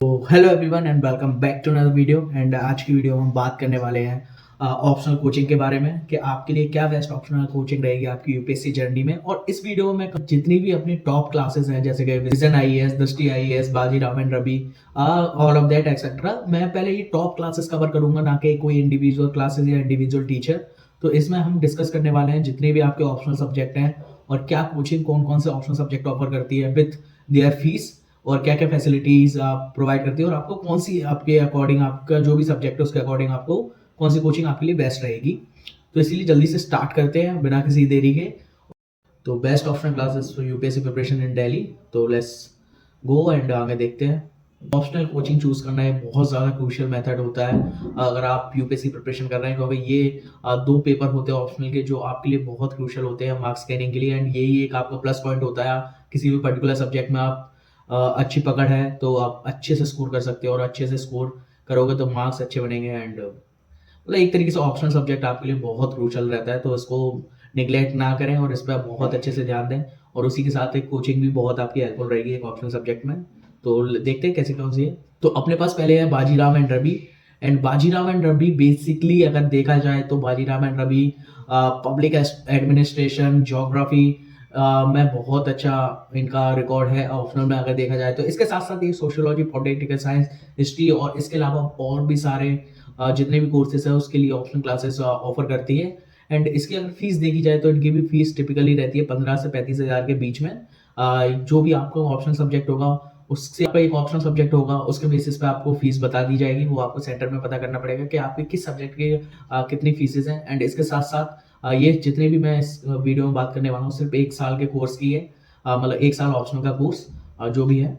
तो hello everyone and welcome back to another video. And आज की वीडियो में हम बात करने वाले हैं ऑप्शनल कोचिंग के बारे में कि आपके लिए क्या बेस्ट ऑप्शनल कोचिंग रहेगी आपकी यूपीएससी जर्नी में। और इस वीडियो में जितनी भी अपनी टॉप क्लासेस हैं जैसे कि vision IAS, Drishti IAS, Bajirao and Ravi, all of that etcetera, मैं पहले ये टॉप क्लासेस कवर करूंगा, ना कि कोई इंडिविजुअल क्लासेस या इंडिविजुअल टीचर। तो इसमें हम डिस्कस करने वाले हैं जितने भी आपके ऑप्शनल सब्जेक्ट हैं और क्या कोचिंग कौन कौन से ऑप्शनल सब्जेक्ट ऑफर करती है विथ देयर फीस, और क्या क्या फैसिलिटीज आप प्रोवाइड करती है, और आपको कौन सी आपके अकॉर्डिंग, आपका जो भी सब्जेक्ट है उसके अकॉर्डिंग आपको कौन सी कोचिंग आपके लिए बेस्ट रहेगी। तो इसीलिए जल्दी से स्टार्ट करते हैं बिना किसी देरी के। तो best optional classes for UPSC preparation in Delhi. तो लेट्स गो एंड आगे देखते हैं। ऑप्शनल कोचिंग चूज करना एक बहुत ज़्यादा क्रूशियल मेथड होता है अगर आप यूपीएससी प्रिपरेशन कर रहे हैं, क्योंकि ये दो पेपर होते हैं ऑप्शनल के जो आपके लिए बहुत क्रूशियल होते हैं मार्क्स स्कैनिंग के लिए। एंड यही एक आपका प्लस पॉइंट होता है, किसी भी पर्टिकुलर सब्जेक्ट में आप अच्छी पकड़ है तो आप अच्छे से स्कोर कर सकते हो, और अच्छे से स्कोर करोगे तो मार्क्स अच्छे बनेंगे। एंड मतलब एक तरीके से ऑप्शनल सब्जेक्ट आपके लिए बहुत क्रूशियल रहता है, तो इसको निगलेक्ट ना करें और इस पर आप बहुत अच्छे से ध्यान दें। और उसी के साथ एक कोचिंग भी बहुत आपकी हेल्पफुल रहेगी एक ऑप्शनल सब्जेक्ट में। तो देखते हैं कैसे कौन सी है। तो अपने पास पहले है Bajirao and Ravi. And Bajirao and Ravi basically अगर देखा जाए तो Bajirao and Ravi public administration, geography में बहुत अच्छा इनका रिकॉर्ड है ऑप्शनल में अगर देखा जाए तो। इसके साथ साथ ये सोशियोलॉजी, पॉलिटिकल साइंस, हिस्ट्री और इसके अलावा और भी सारे जितने भी कोर्सेज है उसके लिए ऑप्शनल क्लासेस ऑफर करती है। एंड इसकी अगर फीस देखी जाए तो इनकी भी फीस टिपिकली रहती है 15 से 35 हज़ार के बीच में। जो भी आपका ऑप्शनल सब्जेक्ट होगा उससे आपका एक ऑप्शनल सब्जेक्ट होगा, उसके बेसिस पे आपको फीस बता दी जाएगी। वो आपको सेंटर में पता करना पड़ेगा कि आपके किस सब्जेक्ट के कितनी फीसेज हैं। एंड इसके साथ साथ ये जितने भी मैं इस वीडियो में बात करने वाला हूँ सिर्फ 1 साल के कोर्स की है, मतलब 1 साल ऑप्शनल का कोर्स जो भी है।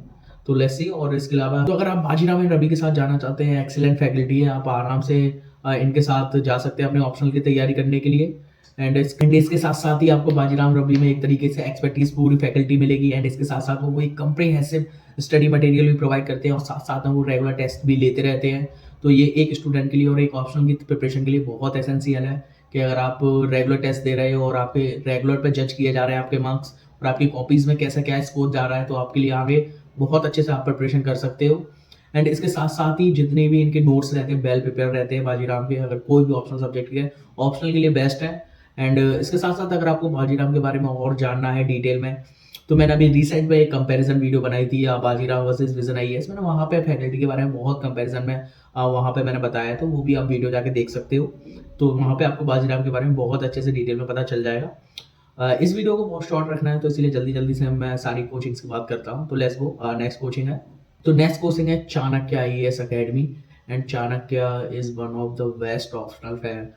तो लेट्स सी। और इसके अलावा तो अगर आप बाजीराव एंड रवि के साथ जाना चाहते हैं, एक्सीलेंट फैकल्टी है, आप आराम से इनके साथ जा सकते हैं अपने ऑप्शनल की तैयारी करने के लिए। एंड इसके साथ साथ ही आपको बाजीराव रवि में एक तरीके से एक्सपर्टीज पूरी फैकल्टी मिलेगी। एंड इसके साथ साथ वो एक कंप्रीहेंसिव स्टडी मटेरियल भी प्रोवाइड करते हैं और साथ साथ में वो रेगुलर टेस्ट भी लेते रहते हैं। तो ये एक स्टूडेंट के लिए और एक ऑप्शनल की प्रिपरेशन के लिए बहुत एसेंशियल है कि अगर आप रेगुलर टेस्ट दे रहे हो और आपके रेगुलर पे जज किए जा रहे हैं आपके मार्क्स और आपकी कॉपीज में कैसा क्या स्कोर जा रहा है, तो आपके लिए आगे बहुत अच्छे से आप प्रिपरेशन कर सकते हो। एंड इसके साथ साथ ही जितने भी इनके नोट्स रहते हैं वेल प्रिपेयर रहते हैं बाजीराव के, अगर कोई भी ऑप्शनल सब्जेक्ट के ऑप्शनल के लिए बेस्ट है। एंड इसके साथ साथ अगर आपको बाजीराव के बारे में और जानना है डिटेल में, तो मैंने अभी रिसेंट में एक कंपैरिजन वीडियो बनाई थी बाजीराव वर्सेस विजन आईएएस। मैंने वहाँ पे फैकल्टी के बारे में बहुत कंपैरिजन में वहाँ पे मैंने बताया, तो वो भी आप वीडियो जाके देख सकते हो। तो वहाँ पे आपको बाजीराव के बारे में बहुत अच्छे से डिटेल में पता चल जाएगा। इस वीडियो को बहुत शॉर्ट रखना है तो इसलिए जल्दी जल्दी से मैं सारी कोचिंग्स की बात करता हूँ। तो लेट्स गो। नेक्स्ट कोचिंग है, तो नेक्स्ट कोचिंग है Chanakya IAS academy. And Chanakya is one of the best optional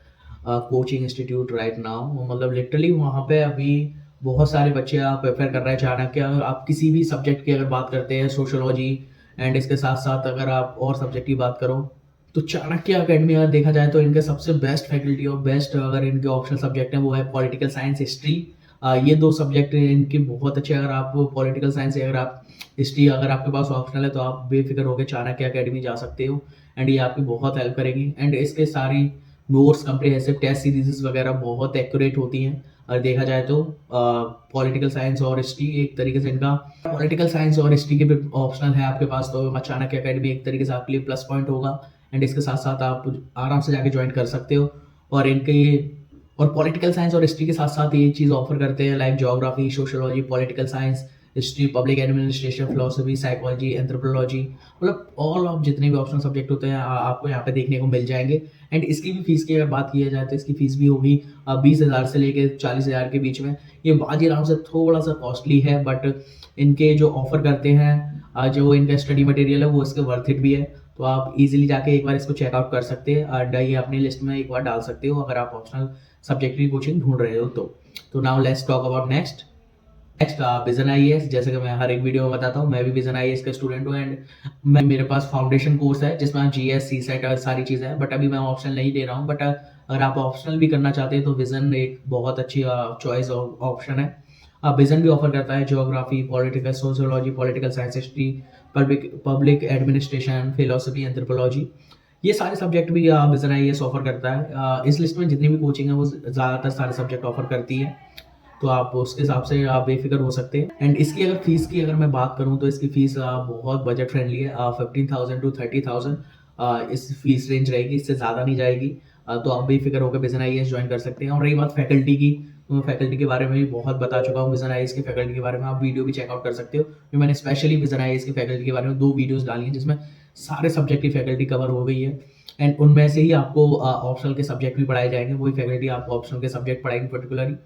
coaching institute right now. मतलब लिटरली वहाँ पे अभी बहुत सारे बच्चे आप प्रेफर कर रहे हैं चाणक्य। आप किसी भी सब्जेक्ट की अगर बात करते हैं, सोशियोलॉजी, एंड इसके साथ साथ अगर आप और सब्जेक्ट की बात करो तो चाणक्य अकेडमी अगर देखा जाए तो इनके सबसे बेस्ट फैकल्टी और बेस्ट अगर इनके ऑप्शनल सब्जेक्ट हैं वो है पॉलिटिकल साइंस, हिस्ट्री। ये दो सब्जेक्ट इनके बहुत अच्छे। अगर आप पॉलिटिकल साइंस या अगर आप हिस्ट्री अगर आपके पास ऑप्शनल है तो आप बेफिक्र होकर चाणक्य अकेडमी जा सकते हो। एंड ये आपकी बहुत हेल्प करेगी। एंड इसके सारी नोट्स, कंप्रिहेंसिव टेस्ट सीरीज वगैरह बहुत एक्यूरेट होती हैं। अगर देखा जाए तो पॉलिटिकल साइंस और हिस्ट्री एक तरीके से इनका पॉलिटिकल साइंस और हिस्ट्री के भी ऑप्शनल है आपके पास, तो चाणक्य अकेडमी एक तरीके से आपके लिए प्लस पॉइंट होगा। एंड इसके साथ साथ आप आराम से जाके ज्वाइन कर सकते हो। और इनके ये और पॉलिटिकल साइंस और हिस्ट्री के साथ साथ ये चीज़ ऑफर करते हैं like geography, sociology, political science, history, public administration, philosophy, psychology, anthropology, मतलब ऑल ऑफ जितने भी ऑप्शनल सब्जेक्ट होते हैं आपको यहाँ पे देखने को मिल जाएंगे। एंड इसकी भी फीस की अगर बात की जाए तो इसकी फीस भी होगी 20,000 से लेकर 40,000 के बीच में। ये बाजीराव से थोड़ा सा कॉस्टली है, बट इनके जो ऑफर करते हैं जो इनका स्टडी मटेरियल है वो इसके वर्थ इट भी है। तो आप इजीली जाके एक बार इसको चेकआउट कर सकते हैं, ये अपनी लिस्ट में एक बार डाल सकते हो अगर आप ऑप्शनल सब्जेक्ट की कोचिंग ढूंढ रहे हो तो now let's talk about next vision IAS. जैसे कि मैं हर एक वीडियो में बताता हूँ, मैं भी विजन आईएएस का स्टूडेंट हूँ। एंड मेरे पास फाउंडेशन कोर्स है जिसमें जीएस, सी सेट सारी चीज़ें हैं, बट अभी मैं ऑप्शनल नहीं दे रहा हूँ। बट अगर आप ऑप्शनल भी करना चाहते हैं तो विजन एक बहुत अच्छी चॉइस और ऑप्शन है। विजन भी ऑफर करता है geography, political sociology, political science, history, public administration, philosophy, anthropology, ये सारे सब्जेक्ट भी विजन आईएएस ऑफर करता है। इस लिस्ट में जितनी भी कोचिंग है वो ज़्यादातर सारे सब्जेक्ट ऑफर करती है। तो आप उसके हिसाब से आप बेफिक्र हो सकते हैं। एंड इसकी अगर फीस की अगर मैं बात करूँ तो इसकी फीस बहुत बजट फ्रेंडली है। 15,000 टू 30,000 इस फीस रेंज रहेगी, इससे ज़्यादा नहीं जाएगी। तो आप बेफिक्र होकर विजन आईएएस ज्वाइन कर सकते हैं। और रही बात फैकल्टी की, तो मैं फैकल्टी के बारे में भी बहुत बता चुका हूँ। विजन आईएएस की फैकल्टी के बारे में आप वीडियो भी चेकआउट कर सकते हो, जो मैंने स्पेशली विजन आईएएस की फैकल्टी के बारे में 2 वीडियोस डाली हैं, जिसमें सारे सब्जेक्ट की फैकल्टी कवर हो गई है। एंड उनमें से ही आपको ऑप्शनल के सब्जेक्ट भी पढ़ाए जाएंगे, वही फैकल्टी आपको ऑप्शनल के सब्जेक्ट पढ़ाएगी पर्टिकुलरली।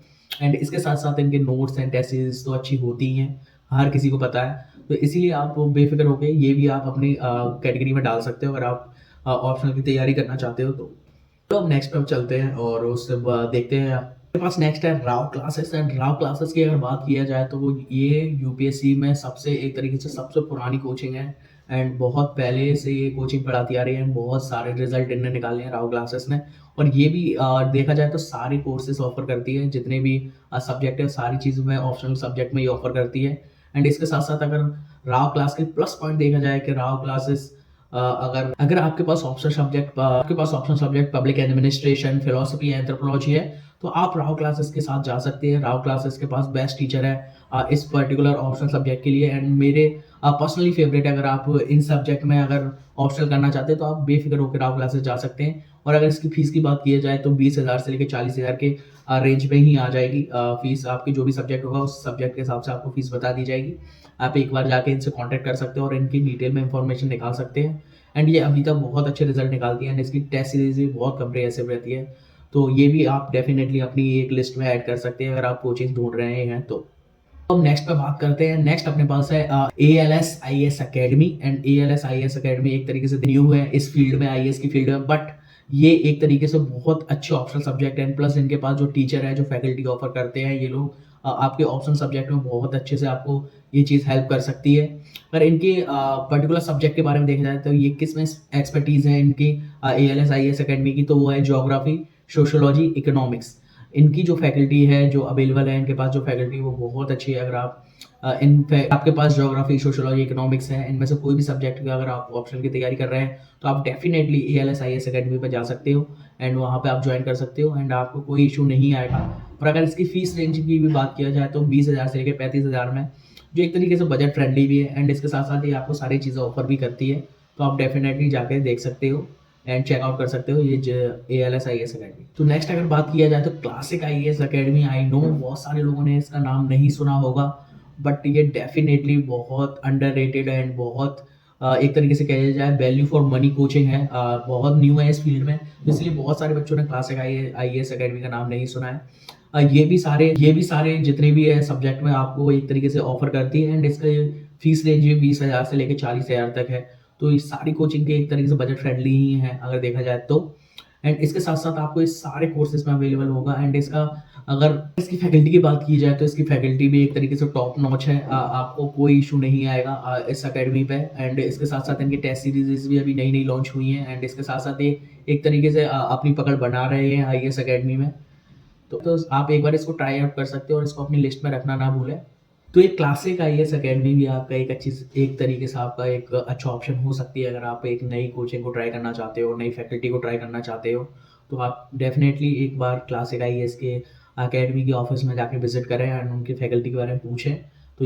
एंड इसके साथ साथ इनके नोट्स एंड टेस्ट सीरीज तो अच्छी होती ही हैं, हर किसी को पता है। तो इसीलिए आप बेफिक्र होकर ये भी आप अपनी कैटेगरी में डाल सकते हो अगर आप ऑप्शनल की तैयारी करना चाहते हो। तो अब नेक्स्ट पे चलते हैं और उससे देखते हैं। आपके पास नेक्स्ट है Rao classes. And Rao classes की अगर बात किया जाए तो वो ये यूपीएससी में सबसे एक तरीके से सबसे पुरानी कोचिंग है। एंड बहुत पहले से ये कोचिंग पढ़ाती आ रही है। बहुत सारे रिजल्ट इनने निकाले हैं राव क्लासेस ने। और ये भी देखा जाए तो सारे कोर्सेज ऑफर करती है, जितने भी सब्जेक्ट है सारी चीज़ों में ऑप्शनल सब्जेक्ट में ही ऑफर करती है। एंड इसके साथ साथ अगर राव क्लास के प्लस पॉइंट देखा जाए कि राव क्लासेस अगर अगर आपके पास optional subject public administration, philosophy, anthropology है, तो आप राव क्लासेस के साथ जा सकते हैं। राव क्लासेस के पास बेस्ट टीचर है इस पर्टिकुलर ऑप्शनल सब्जेक्ट के लिए। एंड मेरे पर्सनली फेवरेट है। अगर आप इन सब्जेक्ट में अगर ऑप्शनल करना चाहते हैं तो आप बेफिक्र होकर राव क्लासेस जा सकते हैं। और अगर इसकी फीस की बात की जाए तो 20,000 से लेकर 40,000 के रेंज में ही आ जाएगी फीस। आपकी जो भी सब्जेक्ट होगा उस सब्जेक्ट के हिसाब से आपको फीस बता दी जाएगी। आप एक बार जाके इनसे कांटेक्ट कर सकते हो और इनकी डिटेल में इंफॉर्मेशन निकाल सकते हैं। एंड ये अभी तक बहुत अच्छे रिजल्ट निकालती है। एंड इसकी टेस्ट सीरीज भी बहुत कंप्रिहेंसिव रहती है। तो ये भी आप डेफिनेटली अपनी एक लिस्ट में ऐड कर सकते हैं अगर आप कोचिंग ढूंढ रहे हैं तो। अब नेक्स्ट पे बात करते हैं। नेक्स्ट अपने पास है ALS IAS academy. And ALS IAS academy एक तरीके से न्यू है इस फील्ड में, आईएएस की फील्ड में, बट ये एक तरीके से बहुत अच्छे ऑप्शनल सब्जेक्ट है। प्लस इनके पास जो टीचर है, जो फैकल्टी ऑफर करते हैं, ये लोग आपके ऑप्शनल सब्जेक्ट में बहुत अच्छे से आपको ये चीज़ हेल्प कर सकती है। अगर इनके पर्टिकुलर सब्जेक्ट के बारे में देखा जाए तो ये किस में एक्सपर्टीज़ है इनकी ALS IAS अकेडमी की, तो वो है ज्योग्राफी, सोशोलॉजी, इकोनॉमिक्स। इनकी जो फैकल्टी है जो अवेलेबल है, इनके पास जो फैकल्टी वो बहुत अच्छी है। अगर आप आपके पास ज्योग्राफी, सोशोलॉजी, इकोनॉमिक्स है, इनमें से कोई भी सब्जेक्ट का अगर आप ऑप्शन की तैयारी कर रहे हैं तो आप डेफिनेटली ALS IAS अकेडमी पर जा सकते हो। एंड वहाँ पे आप ज्वाइन कर सकते हो एंड आपको कोई इशू नहीं आएगा। और अगर इसकी फीस रेंज की भी बात किया जाए तो 20,000 से लेकर 35,000 में, जो एक तरीके से बजट फ्रेंडली भी है। एंड इसके साथ साथ ये आपको सारी चीज़ें ऑफर भी करती है। तो आप डेफिनेटली जाके देख सकते हो एंड चेकआउट कर सकते हो ये ALS IAS अकेडमी। तो नेक्स्ट अगर बात किया जाए तो classic IAS academy. I know बहुत सारे लोगों ने इसका नाम नहीं सुना होगा, बट ये डेफिनेटली बहुत अंडररेटेड एंड बहुत एक तरीके से कहा जाए वैल्यू फॉर मनी कोचिंग है। बहुत न्यू है इस फील्ड में, तो इसलिए बहुत सारे बच्चों ने क्लासिक IAS अकेडमी का नाम नहीं सुना है। ये भी सारे जितने भी है सब्जेक्ट में आपको एक तरीके से ऑफर करती है। एंड इसका फीस रेंज भी 20,000 से लेकर 40,000 तक है। तो ये सारी कोचिंग के एक तरीके से बजट फ्रेंडली ही है अगर देखा जाए तो। एंड इसके साथ साथ आपको इस सारे कोर्सेज में अवेलेबल होगा। एंड इसका अगर इसकी फैकल्टी की बात की जाए तो इसकी फैकल्टी भी एक तरीके से टॉप नॉच है। आपको कोई इशू नहीं आएगा इस अकेडमी पे। एंड इसके साथ साथ इनकी टेस्ट सीरीज भी अभी नई लॉन्च हुई हैं। एंड इसके साथ साथ ये एक तरीके से अपनी पकड़ बना रहे हैं IAS अकेडमी में। तो आप एक बार इसको ट्राई आउट कर सकते हो और इसको अपनी लिस्ट में रखना ना भूलें। तो एक क्लासिक IAS अकेडमी भी आपका एक तरीके से आपका एक अच्छा ऑप्शन हो सकती है अगर आप एक नई कोचिंग को ट्राई करना चाहते हो, नई फैकल्टी को ट्राई करना चाहते हो। तो आप डेफिनेटली एक बार क्लासिक IAS के अकेडमी के ऑफिस में जाके विजिट करें एंड उनकी फैकल्टी के बारे में पूछें। तो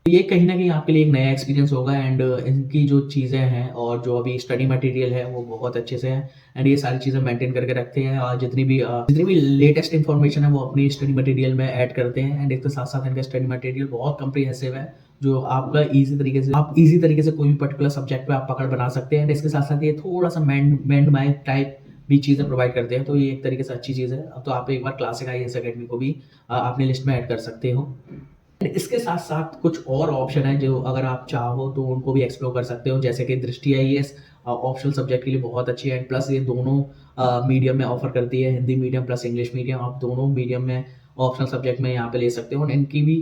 ये कहीं ना कहीं आपके लिए एक नया एक्सपीरियंस होगा। एंड इनकी जो चीज़ें हैं और जो अभी स्टडी मटेरियल है वो बहुत अच्छे से है। एंड ये सारी चीज़ें मेंटेन करके रखते हैं और जितनी भी लेटेस्ट इन्फॉर्मेशन है वो अपनी स्टडी मटेरियल में ऐड करते हैं। एंड इसके साथ साथ इनका स्टडी मटेरियल बहुत कम्प्रिहेंसिव है, जो आपका ईजी तरीके से कोई भी पर्टिकुलर सब्जेक्ट पे आप पकड़ बना सकते हैं। एंड इसके साथ साथ ये थोड़ा सा मैंड माइंड टाइप भी चीज़ें प्रोवाइड करते हैं। तो ये एक तरीके से अच्छी चीज़ है। तो आप एक बार क्लासिक IAS अकेडमी को भी अपनी लिस्ट में ऐड कर सकते हो। इसके साथ साथ कुछ और ऑप्शन है जो अगर आप चाहो तो उनको भी एक्सप्लोर कर सकते हो, जैसे कि दृष्टि IAS ऑप्शनल सब्जेक्ट के लिए बहुत अच्छी है। प्लस ये दोनों मीडियम में ऑफर करती है, Hindi medium plus English medium. आप दोनों मीडियम में ऑप्शनल सब्जेक्ट में यहाँ पे ले सकते हो। और इनकी भी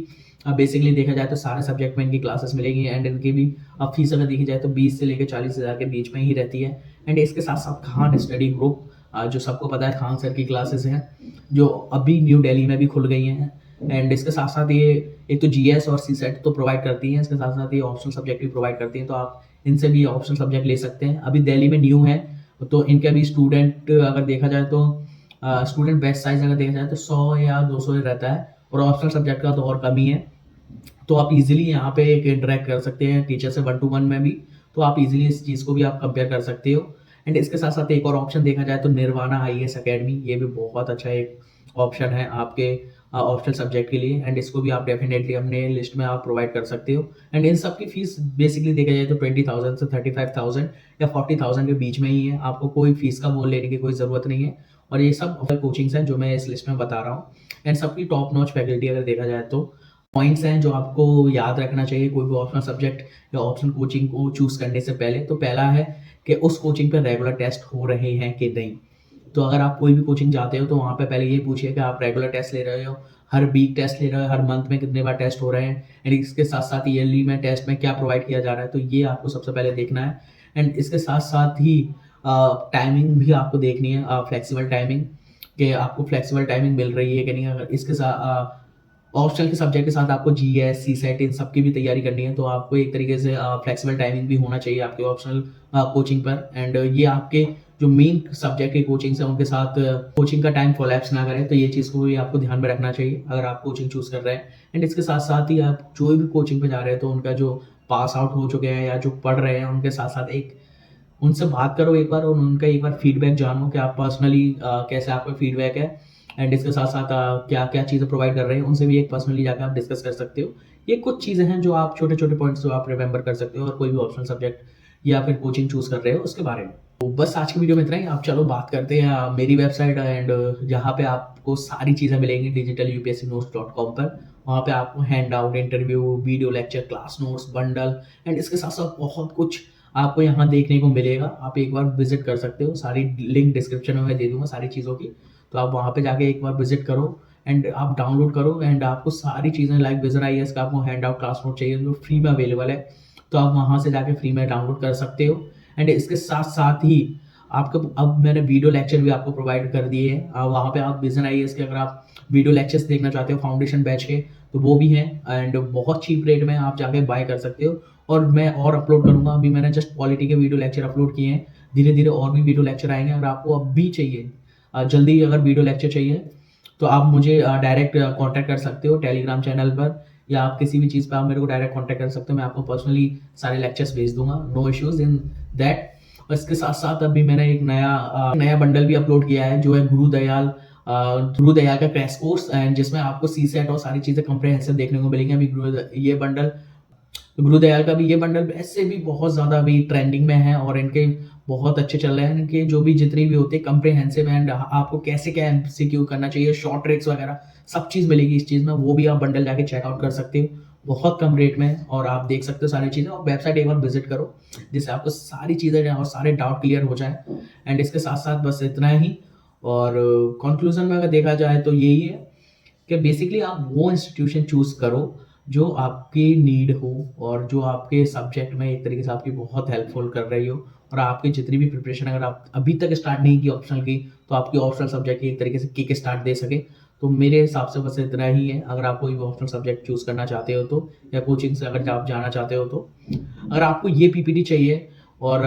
बेसिकली देखा जाए तो सारे सब्जेक्ट में इनकी क्लासेस मिलेगी। एंड इनकी भी फीस अगर देखी जाए तो 20 से लेकर 40,000 के बीच में ही रहती है। एंड इसके साथ साथ खान स्टडी ग्रुप, जो सबको पता है खान सर की क्लासेस हैं, जो अभी न्यू दिल्ली में भी खुल गई हैं। एंड इसके साथ साथ ये एक तो GS और CSET तो प्रोवाइड करती हैं, इसके साथ साथ ये ऑप्शनल सब्जेक्ट भी प्रोवाइड करती हैं। तो आप इनसे भी ऑप्शनल सब्जेक्ट ले सकते हैं। अभी दिल्ली में न्यू है तो इनके अभी स्टूडेंट अगर देखा जाए तो स्टूडेंट बैच साइज अगर देखा जाए तो 100 या 200 रहता है। और ऑप्शनल सब्जेक्ट का तो और कम ही है। तो आप इजीली यहाँ पे एक इंटरेक्ट कर सकते हैं टीचर से 1-to-1 में भी। तो आप इजीली इस चीज़ को भी आप कंपेयर कर सकते हो। एंड इसके साथ साथ एक और ऑप्शन देखा जाए तो निर्वाणा आईएएस एकेडमी, ये भी बहुत अच्छा एक ऑप्शन है आपके ऑप्शनल सब्जेक्ट के लिए। एंड इसको भी आप डेफिनेटली अपने लिस्ट में आप प्रोवाइड कर सकते हो। एंड इन सब की फीस बेसिकली देखा जाए तो 20,000 से 35,000 या 40,000 के बीच में ही है। आपको कोई फीस का बोल लेने की कोई ज़रूरत नहीं है। और ये सब कोचिंग्स हैं जो मैं इस लिस्ट में बता रहा हूँ। एंड सबकी टॉप नॉच फैकल्टी अगर देखा जाए तो पॉइंट्स हैं जो आपको याद रखना चाहिए कोई भी ऑप्शनल सब्जेक्ट या ऑप्शनल कोचिंग को चूज़ करने से पहले। तो पहला है कि उस कोचिंग पे रेगुलर टेस्ट हो रहे हैं कि नहीं। तो अगर आप कोई भी कोचिंग जाते हो तो वहाँ पे पहले ये पूछिए कि आप रेगुलर टेस्ट ले रहे हो, हर वीक टेस्ट ले रहे हो, हर मंथ में कितने बार टेस्ट हो रहे हैं, एंड इसके साथ साथ ईयरली में टेस्ट में क्या प्रोवाइड किया जा रहा है। तो ये आपको सबसे पहले देखना है। एंड इसके साथ साथ ही टाइमिंग भी आपको देखनी है, फ्लेक्सिबल टाइमिंग, कि आपको फ्लेक्सिबल टाइमिंग मिल रही है कि नहीं। अगर इसके साथ ऑप्शनल के सब्जेक्ट के साथ आपको जीएस, सीसेट इन सब की भी तैयारी करनी है, तो आपको एक तरीके से फ्लेक्सिबल टाइमिंग भी होना चाहिए आपके ऑप्शनल कोचिंग पर। एंड ये आपके जो मेन सब्जेक्ट के कोचिंग्स हैं उनके साथ कोचिंग का टाइम कोलैप्स ना करे। तो ये चीज़ को भी आपको ध्यान में रखना चाहिए अगर आप कोचिंग चूज़ कर रहे हैं। एंड इसके साथ साथ ही आप जो भी कोचिंग पे जा रहे हैं तो उनका जो पास आउट हो चुके हैं या जो पढ़ रहे हैं उनके साथ साथ एक उनसे बात करो एक बार, और उनका एक बार फीडबैक जानो कि आप पर्सनली कैसे आपका फीडबैक है। एंड इसके साथ साथ क्या क्या चीज़ें प्रोवाइड कर रहे हैं उनसे भी एक पर्सनली जाकर आप डिस्कस कर सकते हो। ये कुछ चीज़ें हैं जो आप छोटे छोटे पॉइंट्स जो आप रिमेंबर कर सकते हो और कोई भी ऑप्शनल सब्जेक्ट या फिर कोचिंग चूज़ कर रहे हो उसके बारे में। तो बस आज की वीडियो में इतना ही। आप चलो बात करते हैं मेरी वेबसाइट एंड जहाँ पे आपको सारी चीज़ें मिलेंगी digitalupscnotes.com पर। वहाँ पे आपको hand out, interview, video lecture, class notes, bundle and इसके साथ साथ बहुत कुछ आपको यहाँ देखने को मिलेगा। आप एक बार विजिट कर सकते हो, सारी लिंक डिस्क्रिप्शन में मैं दे दूंगा सारी चीज़ों की। तो आप वहाँ पे जाके एक बार विजिट करो एंड आप डाउनलोड करो। एंड आपको सारी चीज़ें लाइक विजन आईएएस का आपको हैंड आउट, क्लास नोट चाहिए जो फ्री में अवेलेबल है, तो आप वहाँ से जाके फ्री में डाउनलोड कर सकते हो। एंड इसके साथ साथ ही आपको अब मैंने वीडियो लेक्चर भी आपको प्रोवाइड कर दिए हैं। वहाँ पे आप विजन आईएएस के अगर आप वीडियो लेक्चर्स देखना चाहते हो फाउंडेशन बैच के तो वो भी हैं एंड बहुत चीप रेट में आप जाके बाय कर सकते हो। और मैं और अपलोड करूँगा, अभी मैंने जस्ट पॉलिटी के वीडियो लेक्चर अपलोड किए हैं, धीरे धीरे और भी वीडियो लेक्चर आएंगे। अगर आपको अब भी चाहिए जल्दी अगर वीडियो लेक्चर चाहिए तो आप मुझे डायरेक्ट कांटेक्ट कर सकते हो टेलीग्राम चैनल पर, या आप किसी भी चीज़ पे आप मेरे को डायरेक्ट कांटेक्ट कर सकते हो। मैं आपको पर्सनली सारे लेक्चर्स भेज दूंगा, नो इश्यूज इन दैट। और इसके साथ साथ अभी मैंने एक नया बंडल भी अपलोड किया है जो है गुरुदयाल का क्रैश कोर्स, एंड जिसमें आपको सीसेट और सारी चीज़ें कंप्रेहेंसिव देखने को मिलेंगी। अभी ये बंडल गुरुदयाल का भी ये बंडल ऐसे भी बहुत ज़्यादा अभी ट्रेंडिंग में है और इनके बहुत अच्छे चल रहे हैं। इनके जो भी जितनी भी होते हैं कंप्रेहेंसिव एंड आपको कैसे क्या एमसीक्यू करना चाहिए, शॉर्ट ट्रिक्स वगैरह सब चीज़ मिलेगी इस चीज़ में। वो भी आप बंडल जाके चेकआउट कर सकते हो बहुत कम रेट में, और आप देख सकते हो सारी चीज़ें। और वेबसाइट एक बार विजिट करो जिससे आपको सारी चीज़ें और सारे डाउट क्लियर हो जाए। एंड इसके साथ साथ बस इतना ही। और कंक्लूजन में अगर देखा जाए तो यही है कि बेसिकली आप वो इंस्टीट्यूशन चूज़ करो जो आपकी नीड हो और जो आपके सब्जेक्ट में एक तरीके से आपकी बहुत हेल्पफुल कर रही हो। और आपकी जितनी भी प्रिपरेशन अगर आप अभी तक स्टार्ट नहीं की ऑप्शनल की, तो आपकी ऑप्शनल सब्जेक्ट की एक तरीके से किक स्टार्ट दे सके। तो मेरे हिसाब से बस इतना ही है। अगर आप कोई भी ऑप्शनल सब्जेक्ट चूज़ करना चाहते हो तो, या कोचिंग से अगर आप जाना चाहते हो तो, अगर आपको ये पीपीटी चाहिए और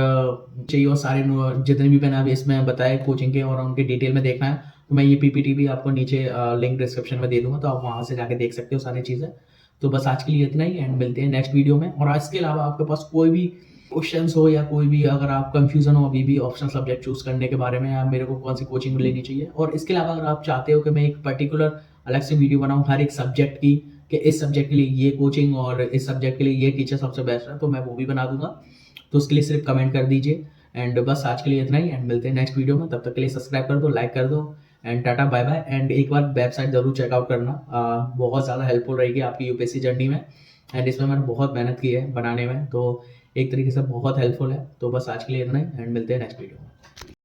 सारे जितने भी मैंने अभी इसमें बताए कोचिंग के और उनके डिटेल में देखना है, तो मैं ये पीपीटी भी आपको नीचे लिंक डिस्क्रिप्शन में दे दूंगा, तो आप वहाँ से जाके देख सकते हो सारी चीज़ें। तो बस आज के लिए इतना ही एंड मिलते हैं नेक्स्ट वीडियो में। और इसके अलावा आपके पास कोई भी क्वेश्चंस हो या कोई भी अगर आप कंफ्यूजन हो अभी भी ऑप्शनल सब्जेक्ट चूज करने के बारे में, या मेरे को कौन सी कोचिंग लेनी चाहिए, और इसके अलावा अगर आप चाहते हो कि मैं एक पर्टिकुलर अलग से वीडियो बनाऊं हर एक सब्जेक्ट की, कि इस सब्जेक्ट के लिए ये कोचिंग और इस सब्जेक्ट के लिए ये टीचर सबसे बेस्ट है, तो मैं वो भी बना दूंगा। तो उसके लिए सिर्फ कमेंट कर दीजिए। एंड बस आज के लिए इतना ही एंड मिलते हैं नेक्स्ट वीडियो में। तब तक के लिए सब्सक्राइब कर दो, लाइक कर दो and tata bye bye. And एक बार वेबसाइट जरूर चेकआउट करना, बहुत ज़्यादा हेल्पफुल रहेगी आपकी यूपीएससी जर्नी में। एंड इसमें मैंने बहुत मेहनत की है बनाने में, तो एक तरीके से बहुत हेल्पफुल है। तो बस आज के लिए इतना ही एंड मिलते हैं नेक्स्ट वीडियो में।